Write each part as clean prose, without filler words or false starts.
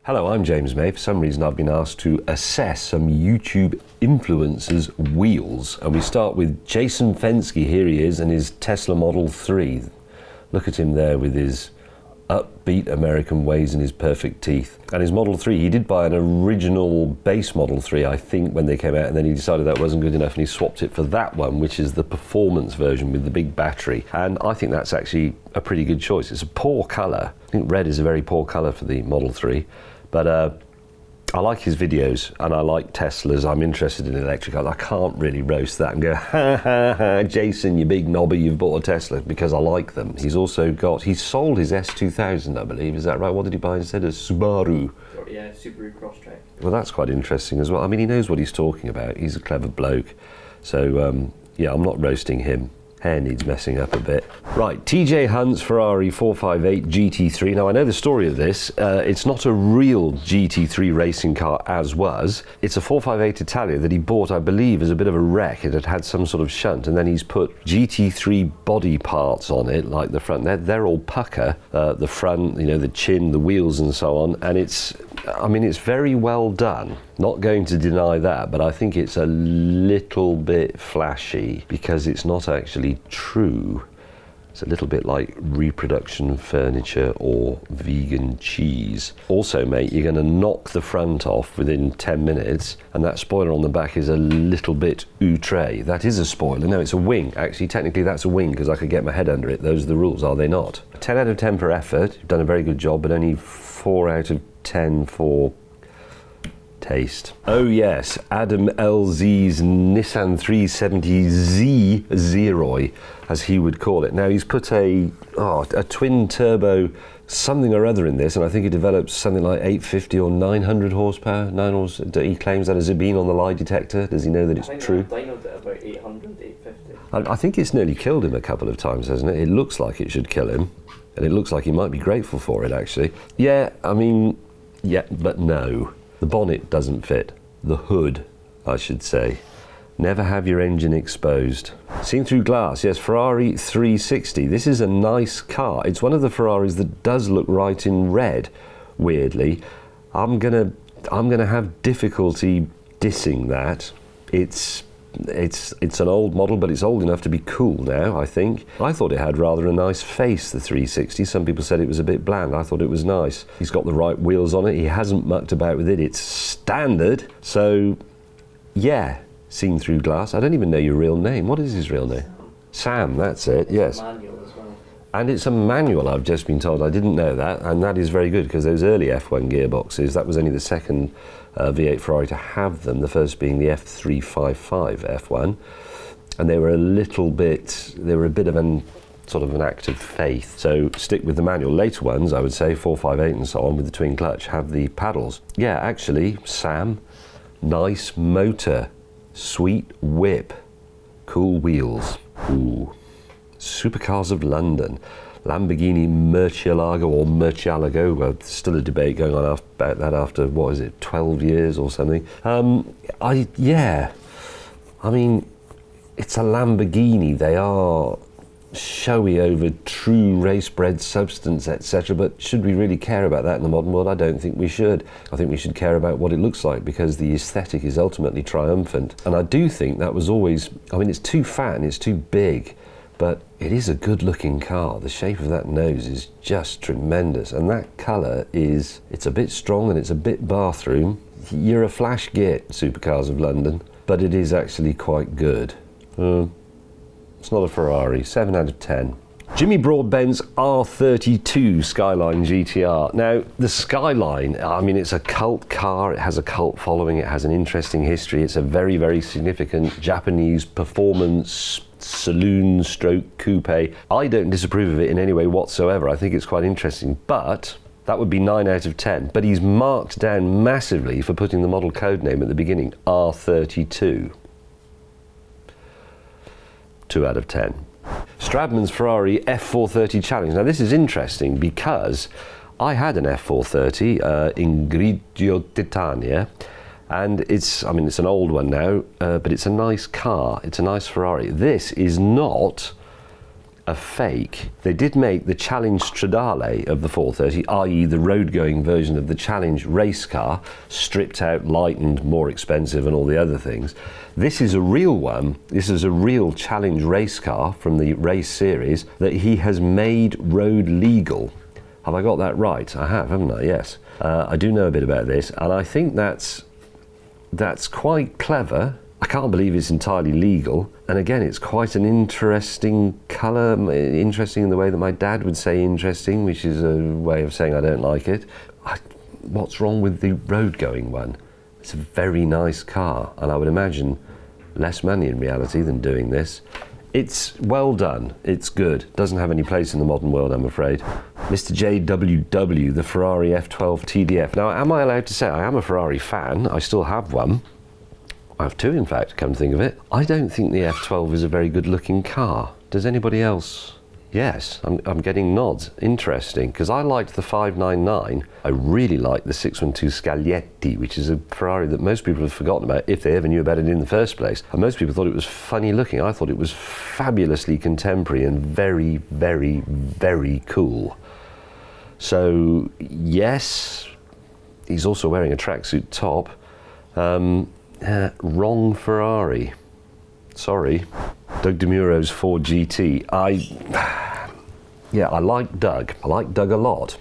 Hello, I'm James May. For some reason I've been asked to assess some YouTube influencers' wheels. And we start with Jason Fenske, here he is, and his Tesla Model 3. Look at him there with his upbeat American ways and his perfect teeth. And his Model 3, he did buy an original base Model 3, I think, when they came out, and then he decided that wasn't good enough and he swapped it for that one, which is the performance version with the big battery. And I think that's actually a pretty good choice. It's a poor colour. I think red is a very poor colour for the Model 3. But I like his videos and I like Teslas. I'm interested in electric cars. I can't really roast that and go, ha ha ha, Jason, you big knobby, you've bought a Tesla, because I like them. He's also got, he sold his S2000, I believe, is that right? What did he buy instead? A Subaru? Yeah, Subaru Crosstrek. Well, that's quite interesting as well. I mean, he knows what he's talking about. He's a clever bloke. So, yeah, I'm not roasting him. Hair needs messing up a bit. Right, TJ Hunt's Ferrari 458 GT3. Now, I know the story of this. It's not a real GT3 racing car as was. It's a 458 Italia that he bought, I believe, as a bit of a wreck. It had had some sort of shunt, and then he's put GT3 body parts on it, like the front. They're all pucker. The front, you know, the chin, the wheels and so on. And it's, I mean, it's very well done. Not going to deny that, but I think it's a little bit flashy because it's not actually true. It's a little bit like reproduction furniture or vegan cheese. Also, mate, you're going to knock the front off within 10 minutes, and that spoiler on the back is a little bit outre. That is a spoiler. No, it's a wing. Actually, technically that's a wing because I could get my head under it. Those are the rules, are they not? 10 out of 10 for effort. You've done a very good job, but only 4 out of 10 for taste. Oh yes, Adam LZ's Nissan 370Z Zeroy, as he would call it. Now he's put a twin turbo something or other in this, and I think he develops something like 850 or 900 horsepower. He claims that. Has it been on the lie detector? Does he know that it's true? I dynoed it about 800, 850. I think it's nearly killed him a couple of times, hasn't it? It looks like it should kill him, and it looks like he might be grateful for it, actually. Yeah, I mean, yeah, but no. The bonnet doesn't fit. The hood, I should say. Never have your engine exposed. Seen through glass, yes, Ferrari 360. This is a nice car. It's one of the Ferraris that does look right in red, weirdly. I'm gonna have difficulty dissing that. It's an old model, but it's old enough to be cool now, I think. I thought it had rather a nice face, the 360. Some people said it was a bit bland. I thought it was nice. He's got the right wheels on it. He hasn't mucked about with it. It's standard. So, yeah, seen through glass. I don't even know your real name. What is his real name? Sam, that's it, yes. Manual as well. And it's a manual, I've just been told. I didn't know that, and that is very good, because those early F1 gearboxes, that was only the second V8 Ferrari to have them, the first being the F355 F1, and they were a bit of an sort of an act of faith. So stick with the manual. Later ones, I would say, 458 and so on, with the twin clutch, have the paddles. Yeah, actually, Sam, nice motor, sweet whip, cool wheels. Ooh. Supercars of London, Lamborghini Murcielago or Murcielago. Still a debate going on about that after, what is it, 12 years or something. I mean, it's a Lamborghini. They are showy over true race-bred substance, etc. But should we really care about that in the modern world? I don't think we should. I think we should care about what it looks like, because the aesthetic is ultimately triumphant. And I do think that was always, I mean, it's too fat and it's too big, but it is a good looking car. The shape of that nose is just tremendous, and that colour is, it's a bit strong and it's a bit bathroom. You're a flash git, Supercars of London, but it is actually quite good. It's not a Ferrari. 7 out of 10. Jimmy Broadbent's R32 Skyline GTR. Now, the Skyline, I mean, it's a cult car. It has a cult following. It has an interesting history. It's a very, very significant Japanese performance saloon stroke coupe. I don't disapprove of it in any way whatsoever. I think it's quite interesting, but that would be 9 out of 10. But he's marked down massively for putting the model code name at the beginning, R32. 2 out of 10. Stradman's Ferrari F430 Challenge. Now this is interesting because I had an F430 in Grigio Titania, and it's an old one now, but it's a nice car. It's a nice Ferrari. This is not a fake. They did make the Challenge Stradale of the 430, i.e. the road-going version of the Challenge race car, stripped out, lightened, more expensive and all the other things. This is a real one. This is a real Challenge race car from the race series that he has made road legal. Have I got that right? I have, haven't I? Yes. I do know a bit about this, and I think that's quite clever. I can't believe it's entirely legal. And again, it's quite an interesting colour, interesting in the way that my dad would say interesting, which is a way of saying I don't like it. What's wrong with the road-going one? It's a very nice car, and I would imagine less money in reality than doing this. It's well done, it's good. Doesn't have any place in the modern world, I'm afraid. Mr. JWW, the Ferrari F12 TDF. Now, am I allowed to say I am a Ferrari fan? I still have one. I have two, in fact, come to think of it. I don't think the F12 is a very good looking car. Does anybody else? Yes, I'm getting nods. Interesting, because I liked the 599. I really liked the 612 Scaglietti, which is a Ferrari that most people have forgotten about, if they ever knew about it in the first place. And most people thought it was funny looking. I thought it was fabulously contemporary and very, very, very cool. So, yes, he's also wearing a tracksuit top. Wrong Ferrari. Sorry. Doug DeMuro's Ford GT. I like Doug. I like Doug a lot.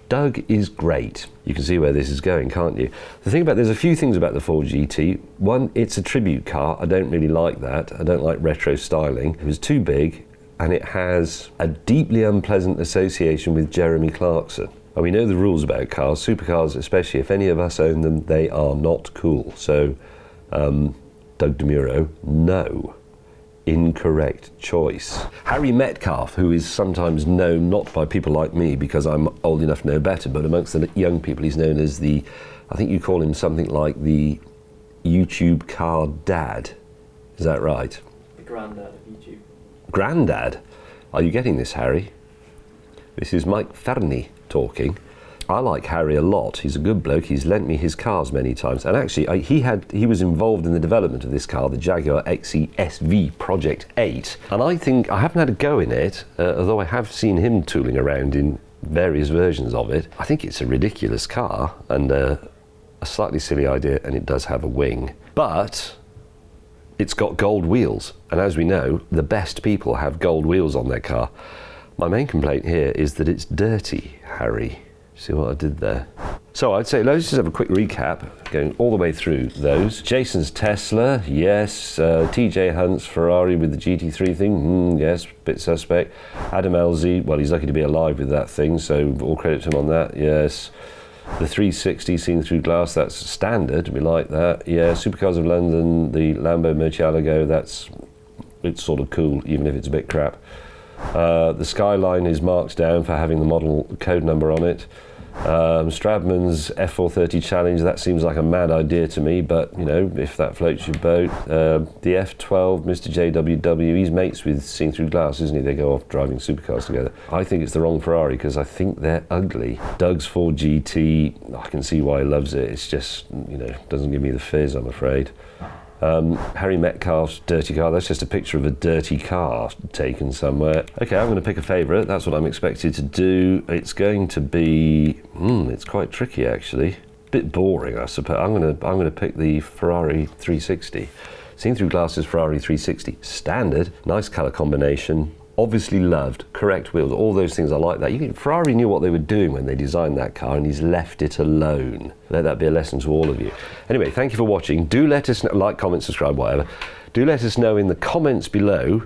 Doug is great. You can see where this is going, can't you? There's a few things about the Ford GT. One, it's a tribute car. I don't really like that. I don't like retro styling. It was too big, and it has a deeply unpleasant association with Jeremy Clarkson. And we know the rules about cars, supercars especially. If any of us own them, they are not cool. So, Doug DeMuro, no. Incorrect choice. Harry Metcalf, who is sometimes known not by people like me because I'm old enough to know better, but amongst the young people he's known as I think you call him something like the YouTube car dad. Is that right? The granddad of YouTube. Granddad? Are you getting this, Harry? This is Mike Fernie talking. I like Harry a lot. He's a good bloke. He's lent me his cars many times. And actually, he was involved in the development of this car, the Jaguar XE-SV Project 8. And I think, I haven't had a go in it, although I have seen him tooling around in various versions of it. I think it's a ridiculous car and a slightly silly idea, and it does have a wing. But it's got gold wheels. And as we know, the best people have gold wheels on their car. My main complaint here is that it's dirty, Harry. See what I did there? So I'd say let's just have a quick recap, going all the way through those. Jason's Tesla, yes. TJ Hunt's Ferrari with the GT3 thing, yes, bit suspect. Adam LZ, well, he's lucky to be alive with that thing, so all credit to him on that, yes. The 360 seen through glass, that's standard, we like that. Yeah, Supercars of London, the Lambo Murcielago, it's sort of cool, even if it's a bit crap. The Skyline is marked down for having the model code number on it. Stradman's F430 Challenge, that seems like a mad idea to me, but you know, if that floats your boat. The F12, Mr. JWW, he's mates with Seen Through Glass, isn't he? They go off driving supercars together. I think it's the wrong Ferrari because I think they're ugly. Doug's Ford GT, I can see why he loves it. It's just, you know, doesn't give me the fizz, I'm afraid. Harry Metcalf's dirty car, that's just a picture of a dirty car taken somewhere. Okay, I'm going to pick a favourite, that's what I'm expected to do. It's going to be, it's quite tricky actually. Bit boring, I suppose. I'm going to pick the Ferrari 360. Seen Through Glass's Ferrari 360. Standard, nice colour combination, obviously loved, correct wheels, all those things I like that. Ferrari knew what they were doing when they designed that car, and he's left it alone. Let that be a lesson to all of you. Anyway, thank you for watching. Do let us know, like, comment, subscribe, whatever. Do let us know in the comments below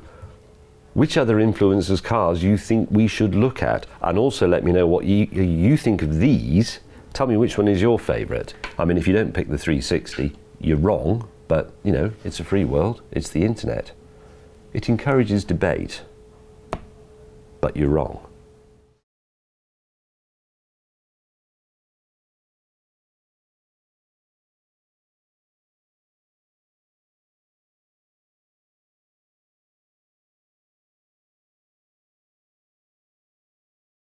which other influencers' cars you think we should look at, and also let me know what you think of these. Tell me which one is your favourite. I mean, if you don't pick the 360, you're wrong, but you know, it's a free world, it's the internet. It encourages debate. But you're wrong.